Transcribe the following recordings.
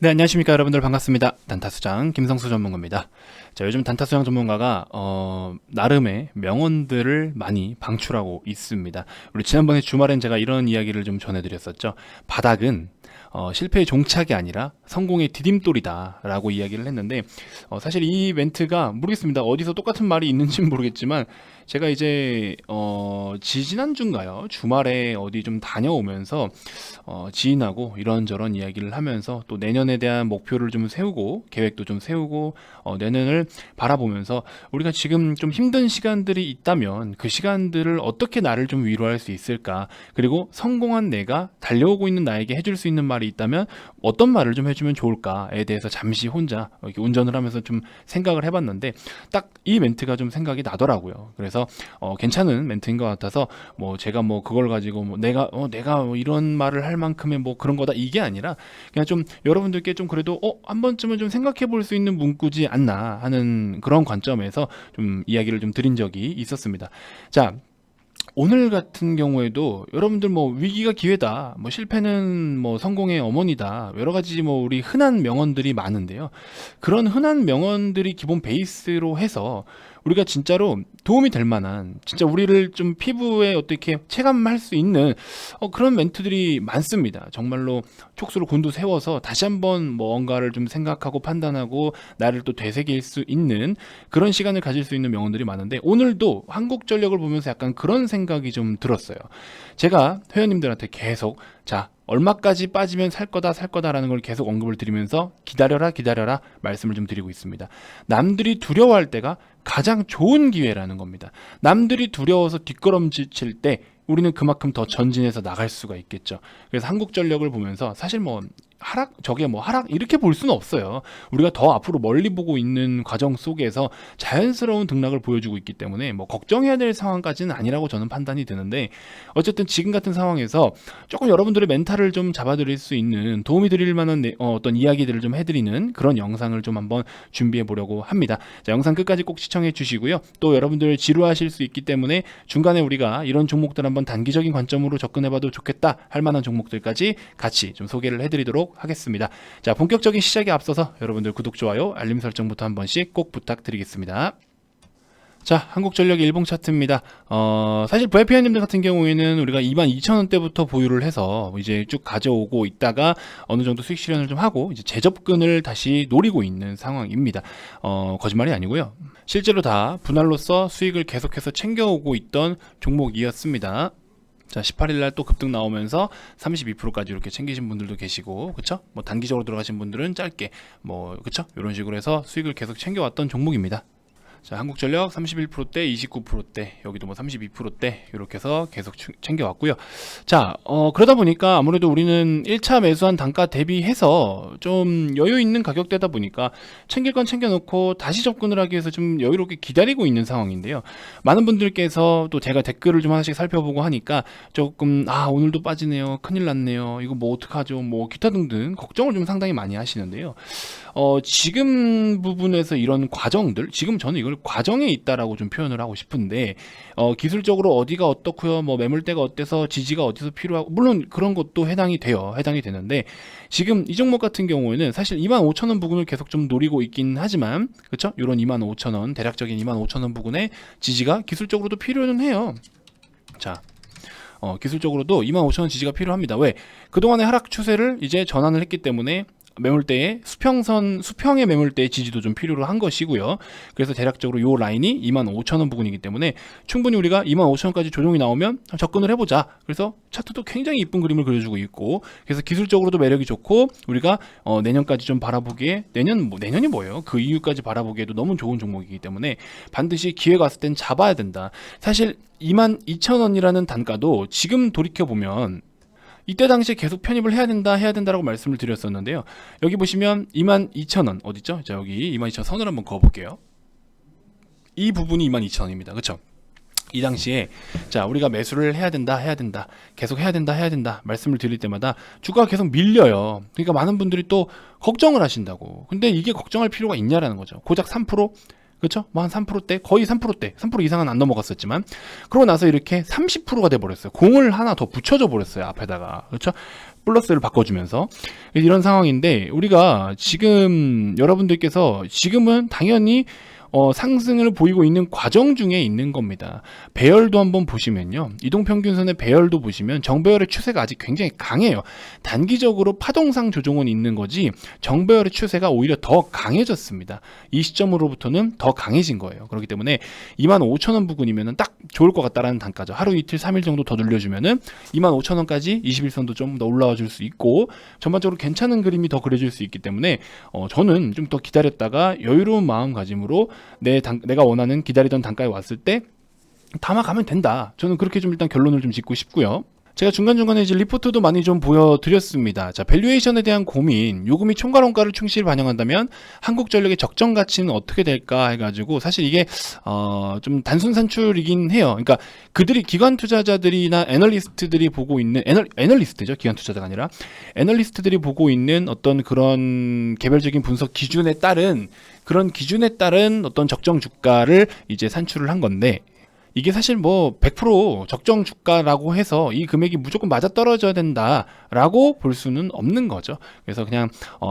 네, 안녕하십니까 여러분들, 반갑습니다. 단타수장 김성수 전문가입니다. 자, 요즘 단타수장 전문가가 나름의 명언들을 많이 방출하고 있습니다. 우리 지난번에 주말엔 제가 이런 이야기를 좀 전해드렸었죠. 바닥은 실패의 종착이 아니라 성공의 디딤돌이다 라고 이야기를 했는데, 사실 이 멘트가 모르겠습니다. 어디서 똑같은 말이 있는지는 모르겠지만, 제가 이제 지지난주인가요? 주말에 어디 좀 다녀오면서 지인하고 이런저런 이야기를 하면서 또 내년에 대한 목표를 좀 세우고 계획도 좀 세우고 내년을 바라보면서 우리가 지금 좀 힘든 시간들이 있다면 그 시간들을 어떻게 나를 좀 위로할 수 있을까, 그리고 성공한 내가 달려오고 있는 나에게 해줄 수 있는 말이 있다면 어떤 말을 좀 해주면 좋을까에 대해서 잠시 혼자 이렇게 운전을 하면서 좀 생각을 해봤는데, 딱 이 멘트가 좀 생각이 나더라고요. 그래서 괜찮은 멘트인 것 같아서 제가 그걸 가지고 내가 뭐 이런 말을 할 만큼의 그런 거다, 이게 아니라 그냥 좀 여러분들께 좀 그래도 한 번쯤은 좀 생각해 볼 수 있는 문구지 않나 하는 그런 관점에서 좀 이야기를 좀 드린 적이 있었습니다. 자, 오늘 같은 경우에도 여러분들 위기가 기회다, 실패는 성공의 어머니다, 여러 가지 우리 흔한 명언들이 많은데요. 그런 흔한 명언들이 기본 베이스로 해서 우리가 진짜로 도움이 될 만한, 진짜 우리를 좀 피부에 어떻게 체감할 수 있는 그런 멘트들이 많습니다. 정말로 촉수를 곤두세워서 다시 한번 뭔가를 좀 생각하고 판단하고 나를 또 되새길 수 있는 그런 시간을 가질 수 있는 명언들이 많은데, 오늘도 한국전력을 보면서 약간 그런 생각이 좀 들었어요. 제가 회원님들한테 계속 얼마까지 빠지면 살 거다라는 걸 계속 언급을 드리면서 기다려라 말씀을 좀 드리고 있습니다. 남들이 두려워할 때가 가장 좋은 기회라는 겁니다. 남들이 두려워서 뒷걸음질 때 우리는 그만큼 더 전진해서 나갈 수가 있겠죠. 그래서 한국전력을 보면서 사실 하락 이렇게 볼 수는 없어요. 우리가 더 앞으로 멀리 보고 있는 과정 속에서 자연스러운 등락을 보여주고 있기 때문에 걱정해야 될 상황까지는 아니라고 저는 판단이 드는데, 어쨌든 지금 같은 상황에서 조금 여러분들의 멘탈을 좀 잡아드릴 수 있는, 도움이 드릴 만한 어떤 이야기들을 좀 해드리는 그런 영상을 좀 한번 준비해 보려고 합니다. 자, 영상 끝까지 꼭 시청해 주시고요. 또 여러분들 지루하실 수 있기 때문에 중간에 우리가 이런 종목들 한번 단기적인 관점으로 접근해봐도 좋겠다 할 만한 종목들까지 같이 좀 소개를 해드리도록 하겠습니다. 자, 본격적인 시작에 앞서서 여러분들 구독, 좋아요, 알림 설정부터 한 번씩 꼭 부탁드리겠습니다. 자, 한국전력의 일봉 차트입니다. 사실 VIP님들 같은 경우에는 우리가 22,000원대부터 보유를 해서 이제 쭉 가져오고 있다가 어느 정도 수익 실현을 좀 하고 이제 재접근을 다시 노리고 있는 상황입니다. 거짓말이 아니고요. 실제로 다 분할로서 수익을 계속해서 챙겨오고 있던 종목이었습니다. 자, 18일날 또 급등 나오면서 32%까지 이렇게 챙기신 분들도 계시고, 그쵸? 단기적으로 들어가신 분들은 짧게, 그쵸? 이런 식으로 해서 수익을 계속 챙겨왔던 종목입니다. 자, 한국전력 31%대, 29%대, 여기도 32%대 이렇게 해서 계속 챙겨왔고요. 자, 그러다 보니까 아무래도 우리는 1차 매수한 단가 대비해서 좀 여유 있는 가격대다 보니까 챙길 건 챙겨놓고 다시 접근을 하기 위해서 좀 여유롭게 기다리고 있는 상황인데요. 많은 분들께서 또 제가 댓글을 좀 하나씩 살펴보고 하니까 조금 오늘도 빠지네요, 큰일 났네요, 이거 어떡하죠, 기타 등등 걱정을 좀 상당히 많이 하시는데요. 지금 부분에서 이런 과정들, 지금 저는 이걸 과정에 있다라고 좀 표현을 하고 싶은데, 기술적으로 어디가 어떻고요, 매물대가 어때서 지지가 어디서 필요하고, 물론 그런 것도 해당이 되는데, 지금 이 종목 같은 경우에는 사실 25,000원 부근을 계속 좀 노리고 있긴 하지만, 그쵸? 요런 25,000원, 대략적인 25,000원 부근의 지지가 기술적으로도 필요는 해요. 자, 기술적으로도 25,000원 지지가 필요합니다. 왜? 그동안의 하락 추세를 이제 전환을 했기 때문에 매물대의 수평의 매물대의 지지도 좀 필요로 한 것이고요. 그래서 대략적으로 요 라인이 25,000원 부근이기 때문에 충분히 우리가 25,000원까지 조정이 나오면 접근을 해보자. 그래서 차트도 굉장히 이쁜 그림을 그려주고 있고, 그래서 기술적으로도 매력이 좋고, 우리가 내년까지 좀 바라보기에, 내년이 뭐예요? 그 이후까지 바라보기에도 너무 좋은 종목이기 때문에 반드시 기회가 왔을 땐 잡아야 된다. 사실 22,000원이라는 단가도 지금 돌이켜보면 이때 당시에 계속 편입을 해야 된다라고 말씀을 드렸었는데요. 여기 보시면 22,000원 어딨죠? 자, 여기 22,000원 선을 한번 그어볼게요. 이 부분이 22,000원입니다. 그쵸? 이 당시에 우리가 매수를 해야 된다, 계속 해야 된다 말씀을 드릴 때마다 주가가 계속 밀려요. 그러니까 많은 분들이 또 걱정을 하신다고. 근데 이게 걱정할 필요가 있냐라는 거죠. 고작 3%? 그렇죠? 한 3%대, 거의 3%대, 3% 이상은 안 넘어갔었지만, 그러고 나서 이렇게 30%가 돼버렸어요. 공을 하나 더 붙여줘 버렸어요, 앞에다가. 그렇죠? 플러스를 바꿔주면서 이런 상황인데, 우리가 지금 여러분들께서 지금은 당연히 상승을 보이고 있는 과정 중에 있는 겁니다. 배열도 한번 보시면요, 이동평균선의 배열도 보시면 정배열의 추세가 아직 굉장히 강해요. 단기적으로 파동상 조정은 있는 거지 정배열의 추세가 오히려 더 강해졌습니다. 이 시점으로부터는 더 강해진 거예요. 그렇기 때문에 25,000원 부근이면 딱 좋을 것 같다라는 단가죠. 하루 이틀 3일 정도 더 늘려주면은 25,000원까지 21선도 좀 더 올라와 줄 수 있고, 전반적으로 괜찮은 그림이 더 그려질 수 있기 때문에 저는 좀 더 기다렸다가 여유로운 마음가짐으로 내가 원하는 기다리던 단가에 왔을 때 담아가면 된다. 저는 그렇게 좀 일단 결론을 좀 짓고 싶고요. 제가 중간중간에 이제 리포트도 많이 좀 보여드렸습니다. 자, 밸류에이션에 대한 고민, 요금이 총괄원가를 충실히 반영한다면 한국전력의 적정 가치는 어떻게 될까 해가지고, 사실 이게 좀 단순 산출이긴 해요. 그러니까 그들이, 기관 투자자들이나 애널리스트들이 보고 있는 애널리스트죠, 기관 투자자가 아니라 애널리스트들이 보고 있는 어떤 그런 개별적인 분석 기준에 따른 어떤 적정 주가를 이제 산출을 한 건데, 이게 사실 뭐 100% 적정 주가라고 해서 이 금액이 무조건 맞아떨어져야 된다라고 볼 수는 없는 거죠. 그래서 그냥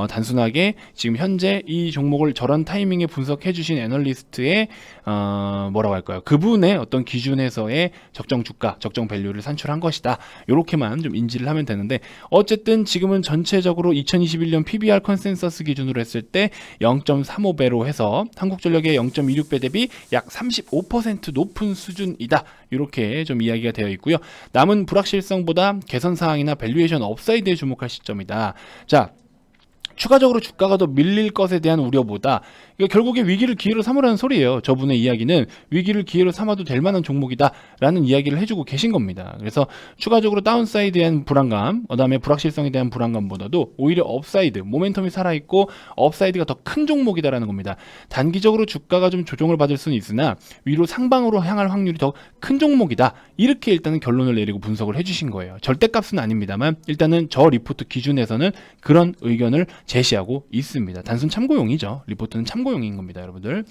단순하게 지금 현재 이 종목을 저런 타이밍에 분석해 주신 애널리스트의 뭐라고 할까요? 그분의 어떤 기준에서의 적정 주가, 적정 밸류를 산출한 것이다. 요렇게만 좀 인지를 하면 되는데, 어쨌든 지금은 전체적으로 2021년 PBR 컨센서스 기준으로 했을 때 0.35배로 해서 한국전력의 0.26배 대비 약 35% 높은 수준이다. 이렇게 좀 이야기가 되어 있고요. 남은 불확실성보다 개선 사항이나 밸류에이션 업사이드에 주목할 시점이다. 자, 추가적으로 주가가 더 밀릴 것에 대한 우려보다, 이거 결국에 위기를 기회로 삼으라는 소리예요. 저분의 이야기는 위기를 기회로 삼아도 될 만한 종목이다라는 이야기를 해주고 계신 겁니다. 그래서 추가적으로 다운사이드에 대한 불안감, 그다음에 불확실성에 대한 불안감보다도 오히려 업사이드, 모멘텀이 살아있고 업사이드가 더 큰 종목이다라는 겁니다. 단기적으로 주가가 좀 조정을 받을 수는 있으나 위로 상방으로 향할 확률이 더 큰 종목이다. 이렇게 일단은 결론을 내리고 분석을 해주신 거예요. 절대값은 아닙니다만 일단은 저 리포트 기준에서는 그런 의견을 제시하고 있습니다. 단순 참고용이죠. 리포트는 참고용인 겁니다, 여러분들.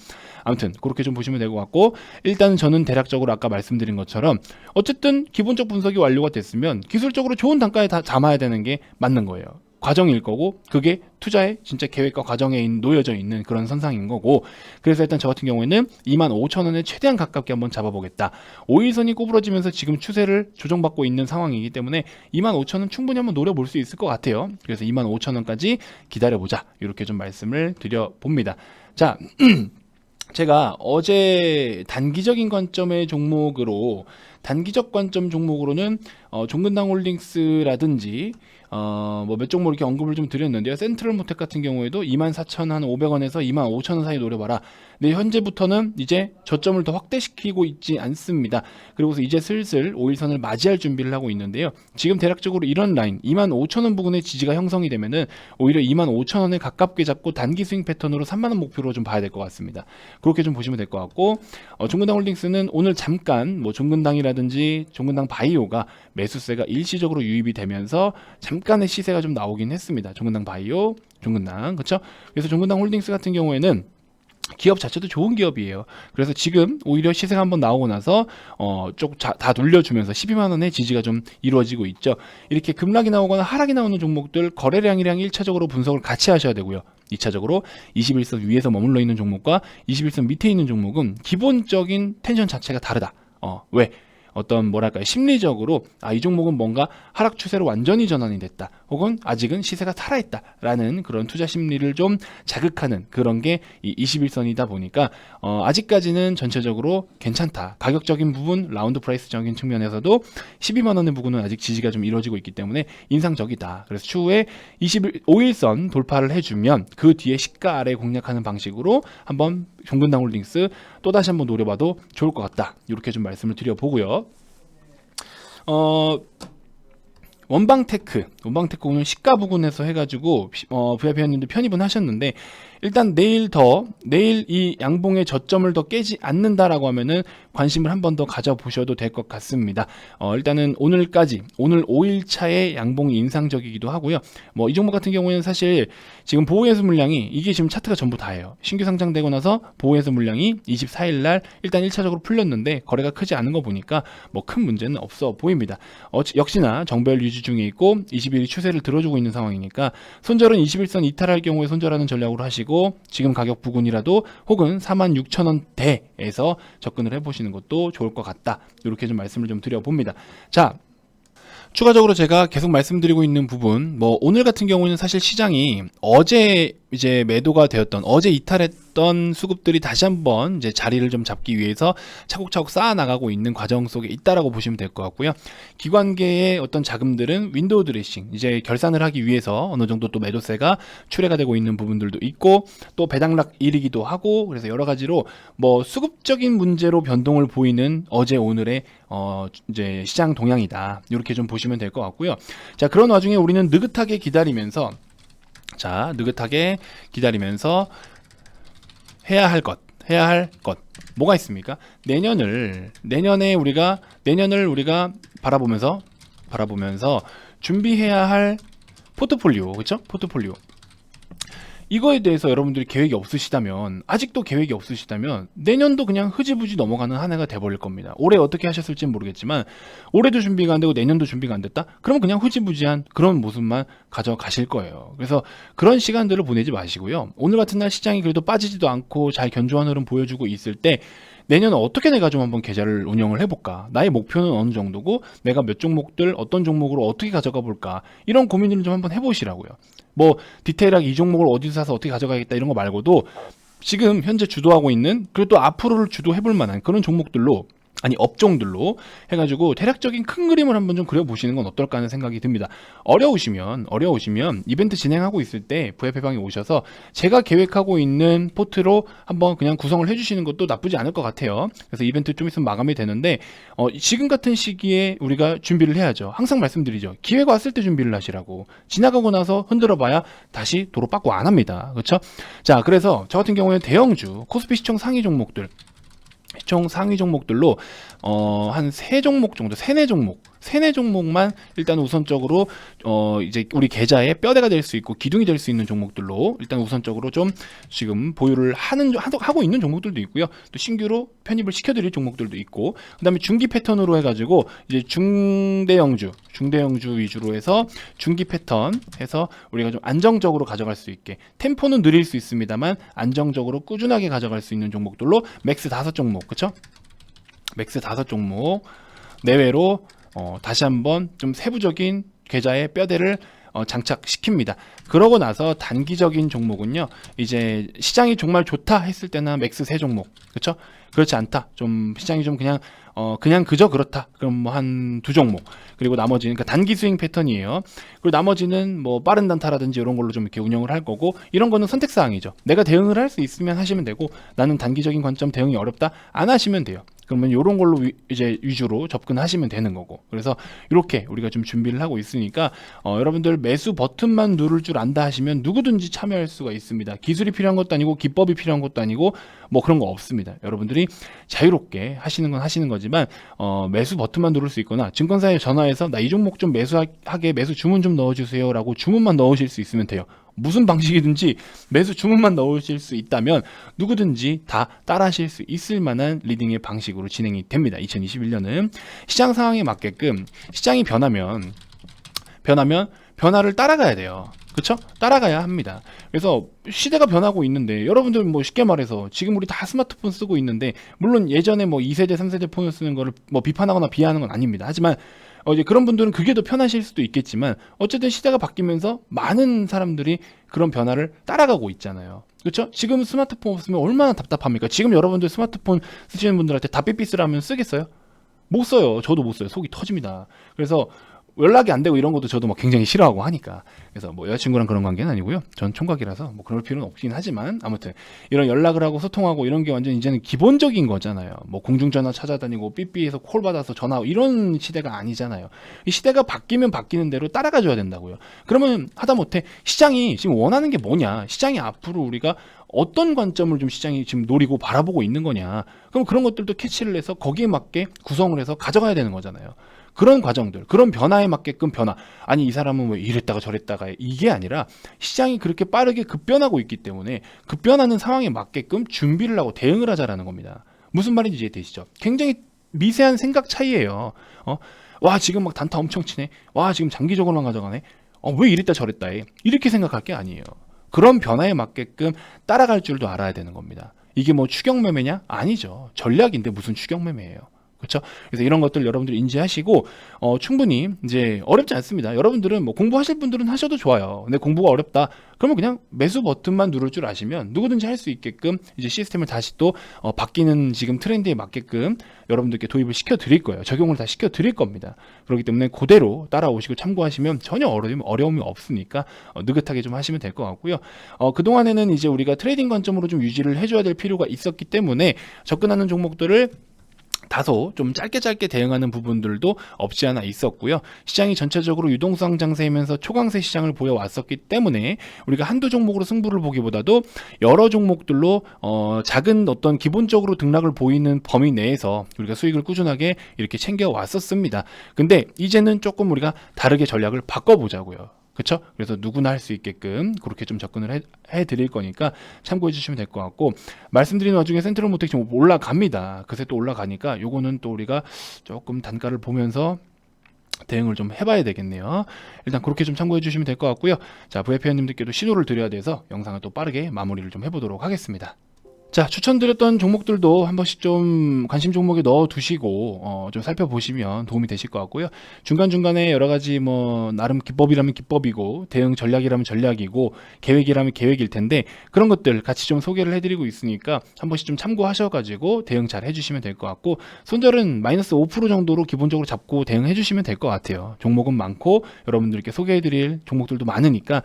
아무튼 그렇게 좀 보시면 될 것 같고, 일단 저는 대략적으로 아까 말씀드린 것처럼 어쨌든 기본적 분석이 완료가 됐으면 기술적으로 좋은 단가에 다 담아야 되는 게 맞는 거예요. 과정일 거고, 그게 투자의 진짜 계획과 과정에 놓여져 있는 그런 선상인 거고, 그래서 일단 저 같은 경우에는 25,000원에 최대한 가깝게 한번 잡아보겠다. 5일선이 구부러지면서 지금 추세를 조정받고 있는 상황이기 때문에 25,000원 충분히 한번 노려볼 수 있을 것 같아요. 그래서 25,000원까지 기다려보자, 이렇게 좀 말씀을 드려봅니다. 자, 제가 어제 단기적 관점 종목으로는 종근당 홀딩스라든지 뭐 몇 종목 이렇게 언급을 좀 드렸는데요. 센트럴모텍 같은 경우에도 24,500원에서 25,000원 사이 노려봐라. 근데 현재부터는 이제 저점을 더 확대시키고 있지 않습니다. 그리고서 이제 슬슬 5일선을 맞이할 준비를 하고 있는데요. 지금 대략적으로 이런 라인 25,000원 부근의 지지가 형성이 되면은 오히려 25,000원에 가깝게 잡고 단기 스윙 패턴으로 3만원 목표로 좀 봐야 될 것 같습니다. 그렇게 좀 보시면 될 것 같고, 종근당 홀딩스는 오늘 잠깐 뭐 종근당이라든지 종근당 바이오가 매수세가 일시적으로 유입이 되면서 잠깐의 시세가 좀 나오긴 했습니다. 종근당 바이오, 종근당, 그렇죠? 그래서 종근당 홀딩스 같은 경우에는 기업 자체도 좋은 기업이에요. 그래서 지금 오히려 시세가 한번 나오고 나서 쭉 다 돌려주면서 12만원의 지지가 좀 이루어지고 있죠. 이렇게 급락이 나오거나 하락이 나오는 종목들 거래량이랑 1차적으로 분석을 같이 하셔야 되고요. 2차적으로 21선 위에서 머물러 있는 종목과 21선 밑에 있는 종목은 기본적인 텐션 자체가 다르다. 왜? 어떤 뭐랄까요, 심리적으로 이 종목은 뭔가 하락 추세로 완전히 전환이 됐다, 혹은 아직은 시세가 살아있다라는 그런 투자 심리를 좀 자극하는 그런 게 이 21선이다 보니까 아직까지는 전체적으로 괜찮다. 가격적인 부분, 라운드 프라이스적인 측면에서도 12만원의 부분은 아직 지지가 좀 이루어지고 있기 때문에 인상적이다. 그래서 추후에 25일선 돌파를 해주면 그 뒤에 시가 아래 공략하는 방식으로 한번 종근당 홀딩스 또다시 한번 노려봐도 좋을 것 같다. 이렇게 좀 말씀을 드려보고요. 원방테크 오늘 시가 부근에서 해가지고 VIP님들 편입은 하셨는데, 일단 내일 이 양봉의 저점을 더 깨지 않는다라고 하면은 관심을 한 번 더 가져보셔도 될 것 같습니다. 일단은 오늘 5일차의 양봉이 인상적이기도 하고요. 뭐 이 종목 같은 경우에는 사실 지금 보호해수 물량이, 이게 지금 차트가 전부 다예요. 신규 상장되고 나서 보호해수 물량이 24일날 일단 1차적으로 풀렸는데 거래가 크지 않은 거 보니까 뭐 큰 문제는 없어 보입니다. 역시나 정배열 유지 유지 중에 있고 21이 추세를 들어주고 있는 상황이니까 손절은 21선 이탈할 경우에 손절하는 전략으로 하시고 지금 가격 부근이라도 혹은 46,000원대에서 접근을 해보시는 것도 좋을 것 같다. 이렇게 좀 말씀을 좀 드려봅니다. 자, 추가적으로 제가 계속 말씀드리고 있는 부분, 뭐 오늘 같은 경우는 사실 시장이 어제 이제 매도가 되었던, 어제 이탈했던 수급들이 다시 한번 이제 자리를 좀 잡기 위해서 차곡차곡 쌓아 나가고 있는 과정 속에 있다라고 보시면 될 것 같고요. 기관계의 어떤 자금들은 윈도우 드레싱, 이제 결산을 하기 위해서 어느 정도 또 매도세가 출회가 되고 있는 부분들도 있고, 또 배당락일이기도 하고, 그래서 여러 가지로 뭐 수급적인 문제로 변동을 보이는 어제 오늘의 이제 시장 동향이다. 이렇게 좀 보시면 될 것 같고요. 자, 그런 와중에 우리는 느긋하게 기다리면서 해야 할 것 뭐가 있습니까? 내년을 우리가 바라보면서 준비해야 할 포트폴리오, 그렇죠? 포트폴리오. 이거에 대해서 여러분들이 아직도 계획이 없으시다면 내년도 그냥 흐지부지 넘어가는 한 해가 돼버릴 겁니다. 올해 어떻게 하셨을지는 모르겠지만 올해도 준비가 안 되고 내년도 준비가 안 됐다? 그러면 그냥 흐지부지한 그런 모습만 가져가실 거예요. 그래서 그런 시간들을 보내지 마시고요. 오늘 같은 날 시장이 그래도 빠지지도 않고 잘 견조한 흐름 보여주고 있을 때 내년은 어떻게 내가 좀 한번 계좌를 운영을 해볼까? 나의 목표는 어느 정도고 내가 몇 종목들 어떤 종목으로 어떻게 가져가 볼까? 이런 고민을 좀 한번 해보시라고요. 뭐 디테일하게 이 종목을 어디서 사서 어떻게 가져가겠다 이런 거 말고도 지금 현재 주도하고 있는, 그리고 또 앞으로를 주도해볼 만한 그런 종목들로, 아니 업종들로 해가지고 대략적인 큰 그림을 한번 좀 그려보시는 건 어떨까 하는 생각이 듭니다. 어려우시면 이벤트 진행하고 있을 때 VIP방에 오셔서 제가 계획하고 있는 포트로 한번 그냥 구성을 해주시는 것도 나쁘지 않을 것 같아요. 그래서 이벤트 좀 있으면 마감이 되는데 지금 같은 시기에 우리가 준비를 해야죠. 항상 말씀드리죠. 기회가 왔을 때 준비를 하시라고. 지나가고 나서 흔들어 봐야 다시 도로 빠꾸 안 합니다. 그렇죠? 자, 그래서 저 같은 경우에는 대형주 코스피 시총 상위 종목들, 시총 상위 종목들로 한 3종목 정도, 3-4종목만 일단 우선적으로 이제 우리 계좌에 뼈대가 될 수 있고 기둥이 될 수 있는 종목들로 일단 우선적으로 좀 지금 보유를 하고 있는 종목들도 있고요. 또 신규로 편입을 시켜드릴 종목들도 있고, 그 다음에 중기 패턴으로 해가지고 이제 중대형주 위주로 해서 중기 패턴 해서 우리가 좀 안정적으로 가져갈 수 있게, 템포는 느릴 수 있습니다만 안정적으로 꾸준하게 가져갈 수 있는 종목들로 맥스 5종목, 그쵸? 맥스 5종목 내외로 다시 한번 좀 세부적인 계좌의 뼈대를 장착시킵니다. 그러고 나서 단기적인 종목은요, 이제 시장이 정말 좋다 했을 때나 맥스 3종목, 그렇죠? 그렇지 않다, 좀 시장이 좀 그냥 그저 그렇다, 그럼 뭐 한 2종목, 그리고 나머지는 그러니까 단기 스윙 패턴이에요. 그리고 나머지는 뭐 빠른 단타라든지 이런 걸로 좀 이렇게 운영을 할 거고, 이런 거는 선택사항이죠. 내가 대응을 할 수 있으면 하시면 되고, 나는 단기적인 관점 대응이 어렵다 안 하시면 돼요. 그러면 이런 걸로 이제 위주로 접근하시면 되는 거고, 그래서 이렇게 우리가 좀 준비를 하고 있으니까 여러분들 매수 버튼만 누를 줄 안다 하시면 누구든지 참여할 수가 있습니다. 기술이 필요한 것도 아니고 기법이 필요한 것도 아니고 뭐 그런 거 없습니다. 여러분들이 자유롭게 하시는 건 하시는 거지만 매수 버튼만 누를 수 있거나 증권사에 전화해서 나 이 종목 좀 매수하게 매수 주문 좀 넣어주세요 라고 주문만 넣으실 수 있으면 돼요. 무슨 방식이든지 매수 주문만 넣으실 수 있다면 누구든지 다 따라 하실 수 있을 만한 리딩의 방식으로 진행이 됩니다. 2021년은 시장 상황에 맞게끔 시장이 변하면 변화를 따라가야 돼요. 그쵸? 따라가야 합니다. 그래서 시대가 변하고 있는데 여러분들 뭐 쉽게 말해서 지금 우리 다 스마트폰 쓰고 있는데, 물론 예전에 뭐 2세대 3세대 폰을 쓰는 거를 뭐 비판하거나 비하하는 건 아닙니다. 하지만 이제 그런 분들은 그게 더 편하실 수도 있겠지만 어쨌든 시대가 바뀌면서 많은 사람들이 그런 변화를 따라가고 있잖아요. 그렇죠? 지금 스마트폰 없으면 얼마나 답답합니까? 지금 여러분들 스마트폰 쓰시는 분들한테 다 삐삐쓰라면 쓰겠어요? 못 써요. 저도 못 써요. 속이 터집니다. 그래서 연락이 안 되고 이런 것도 저도 막 굉장히 싫어하고 하니까. 그래서 뭐 여자친구랑 그런 관계는 아니고요. 전 총각이라서 뭐 그럴 필요는 없긴 하지만, 아무튼 이런 연락을 하고 소통하고 이런 게 완전 이제는 기본적인 거잖아요. 뭐 공중전화 찾아다니고 삐삐해서 콜 받아서 전화, 이런 시대가 아니잖아요. 이 시대가 바뀌면 바뀌는 대로 따라가줘야 된다고요. 그러면 하다못해 시장이 지금 원하는 게 뭐냐, 시장이 앞으로 우리가 어떤 관점을 좀 시장이 지금 노리고 바라보고 있는 거냐, 그럼 그런 것들도 캐치를 해서 거기에 맞게 구성을 해서 가져가야 되는 거잖아요. 그런 과정들, 그런 변화에 맞게끔 아니 이 사람은 뭐 이랬다가 저랬다가, 이게 아니라 시장이 그렇게 빠르게 급변하고 있기 때문에 급변하는 상황에 맞게끔 준비를 하고 대응을 하자라는 겁니다. 무슨 말인지 이해되시죠? 굉장히 미세한 생각 차이예요. 와 지금 막 단타 엄청 치네, 와 지금 장기적으로만 가져가네, 왜 이랬다 저랬다 해, 이렇게 생각할 게 아니에요. 그런 변화에 맞게끔 따라갈 줄도 알아야 되는 겁니다. 이게 뭐 추격매매냐? 아니죠. 전략인데 무슨 추격매매예요. 그렇죠? 그래서 이런 것들 여러분들 인지하시고 충분히 이제 어렵지 않습니다. 여러분들은 뭐 공부하실 분들은 하셔도 좋아요. 근데 공부가 어렵다, 그러면 그냥 매수 버튼만 누를 줄 아시면 누구든지 할 수 있게끔 이제 시스템을 다시 또 바뀌는 지금 트렌드에 맞게끔 여러분들께 도입을 시켜 드릴 거예요. 적용을 다 시켜 드릴 겁니다. 그렇기 때문에 그대로 따라오시고 참고하시면 전혀 어려움이 없으니까 느긋하게 좀 하시면 될 것 같고요. 그동안에는 이제 우리가 트레이딩 관점으로 좀 유지를 해줘야 될 필요가 있었기 때문에 접근하는 종목들을 다소 좀 짧게 대응하는 부분들도 없지 않아 있었고요. 시장이 전체적으로 유동성 장세이면서 초강세 시장을 보여왔었기 때문에 우리가 한두 종목으로 승부를 보기보다도 여러 종목들로 작은 어떤 기본적으로 등락을 보이는 범위 내에서 우리가 수익을 꾸준하게 이렇게 챙겨왔었습니다. 근데 이제는 조금 우리가 다르게 전략을 바꿔보자고요. 그렇죠? 그래서 누구나 할 수 있게끔 그렇게 좀 접근을 해 드릴 거니까 참고해 주시면 될 것 같고, 말씀드리는 와중에 센트럴 모텍 지금 올라갑니다. 그새 또 올라가니까 요거는 또 우리가 조금 단가를 보면서 대응을 좀 해봐야 되겠네요. 일단 그렇게 좀 참고해 주시면 될 것 같고요. 자, VIP원님들께도 신호를 드려야 돼서 영상을 또 빠르게 마무리를 좀 해보도록 하겠습니다. 자, 추천드렸던 종목들도 한 번씩 좀 관심 종목에 넣어 두시고 좀 살펴보시면 도움이 되실 것 같고요. 중간중간에 여러 가지 뭐 나름 기법이라면 기법이고 대응 전략이라면 전략이고 계획이라면 계획일 텐데, 그런 것들 같이 좀 소개를 해드리고 있으니까 한 번씩 좀 참고하셔가지고 대응 잘 해주시면 될 것 같고, 손절은 마이너스 5% 정도로 기본적으로 잡고 대응해 주시면 될 것 같아요. 종목은 많고 여러분들께 소개해드릴 종목들도 많으니까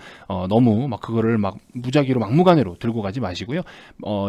너무 막 그거를 막 무작위로 막무가내로 들고 가지 마시고요.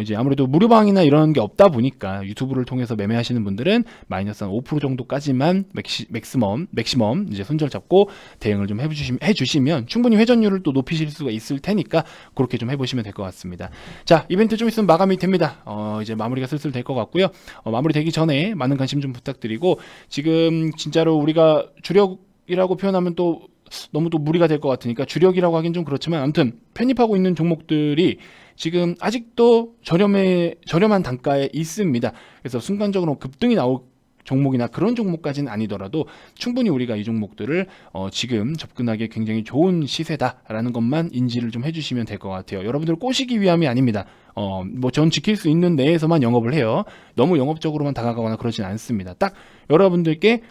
이제 아무래도 무료방이나 이런 게 없다 보니까 유튜브를 통해서 매매하시는 분들은 마이너스 한 5% 정도까지만 맥시멈 이제 손절 잡고 대응을 좀 해주시면 충분히 회전율을 또 높이실 수가 있을 테니까 그렇게 좀 해보시면 될 것 같습니다. 자, 이벤트 좀 있으면 마감이 됩니다. 이제 마무리가 슬슬 될 것 같고요. 마무리 되기 전에 많은 관심 좀 부탁드리고, 지금 진짜로 우리가 주력이라고 표현하면 또 너무 또 무리가 될 것 같으니까 주력이라고 하긴 좀 그렇지만, 아무튼 편입하고 있는 종목들이 지금 아직도 저렴한 단가에 있습니다. 그래서 순간적으로 급등이 나올 종목이나 그런 종목까지는 아니더라도 충분히 우리가 이 종목들을 지금 접근하기에 굉장히 좋은 시세다라는 것만 인지를 좀 해주시면 될 것 같아요. 여러분들을 꼬시기 위함이 아닙니다. 뭐 전 지킬 수 있는 내에서만 영업을 해요. 너무 영업적으로만 다가가거나 그러진 않습니다. 딱 여러분들께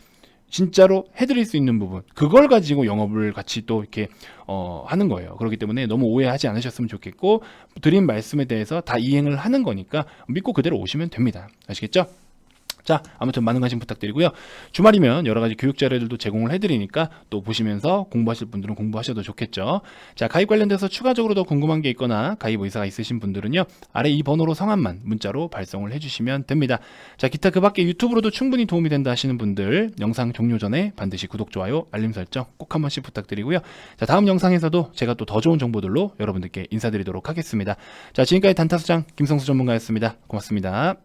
진짜로 해드릴 수 있는 부분, 그걸 가지고 영업을 같이 또 이렇게 하는 거예요. 그렇기 때문에 너무 오해하지 않으셨으면 좋겠고, 드린 말씀에 대해서 다 이행을 하는 거니까 믿고 그대로 오시면 됩니다. 아시겠죠? 자, 아무튼 많은 관심 부탁드리고요. 주말이면 여러 가지 교육 자료들도 제공을 해드리니까 또 보시면서 공부하실 분들은 공부하셔도 좋겠죠. 자, 가입 관련돼서 추가적으로 더 궁금한 게 있거나 가입 의사가 있으신 분들은요, 아래 이 번호로 성함만 문자로 발송을 해주시면 됩니다. 자, 기타 그 밖에 유튜브로도 충분히 도움이 된다 하시는 분들 영상 종료 전에 반드시 구독, 좋아요, 알림 설정 꼭 한 번씩 부탁드리고요. 자, 다음 영상에서도 제가 또 더 좋은 정보들로 여러분들께 인사드리도록 하겠습니다. 자, 지금까지 단타수장 김성수 전문가였습니다. 고맙습니다.